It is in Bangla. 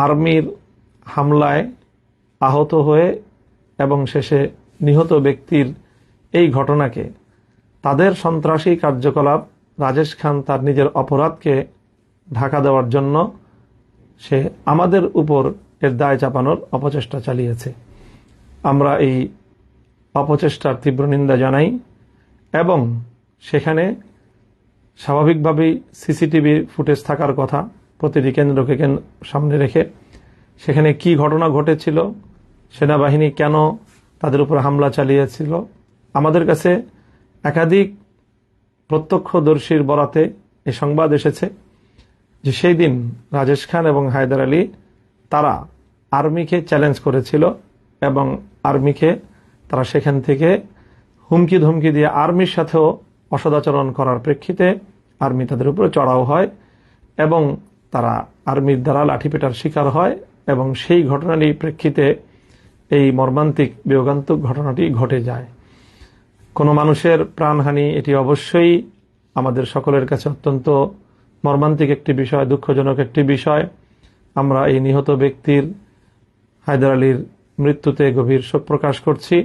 আর্মির হামলায় আহত হয়ে এবং শেষে নিহত ব্যক্তির এই ঘটনাকে তাদের সন্ত্রাসী কার্যকলাপ রাজেশ খান তার নিজের অপরাধকে ঢাকা দেওয়ার জন্য সে আমাদের উপর এর দায় চাপানোর অপচেষ্টা চালিয়েছে। আমরা এই অপচেষ্টার তীব্র নিন্দা জানাই এবং সেখানে স্বাভাবিকভাবেই সিসিটিভি ফুটেজ থাকার কথা প্রতিটি কেন্দ্রকে সামনে রেখে সেখানে কি ঘটনা ঘটেছিল, সেনাবাহিনী কেন তাদের উপর হামলা চালিয়েছিল, আমাদের কাছে একাধিক প্রত্যক্ষদর্শীর বরাতে এই সংবাদ এসেছে যে সেই দিন রাজেশ খান এবং হায়দার আলী তারা আর্মিকে চ্যালেঞ্জ করেছিল এবং আর্মিকে তারা সেখান থেকে হুমকি ধমকি দিয়ে আর্মির সাথেও অসদাচরণ করার প্রেক্ষিতে আর্মি তাদের উপরে চড়াও হয় এবং তারা আর্মির দ্বারা লাঠিপেটার শিকার হয় এবং সেই ঘটনারই প্রেক্ষিতে এই মর্মান্তিক বিয়োগান্তক ঘটনাটি ঘটে যায়। কোনো মানুষের প্রাণহানি এটি অবশ্যই আমাদের সকলের কাছে অত্যন্ত মর্মান্তিক একটি বিষয়, দুঃখজনক একটি বিষয়। আমরা এই নিহত ব্যক্তির হায়দার আলীর মৃত্যুতে গভীর শোক প্রকাশ করছি।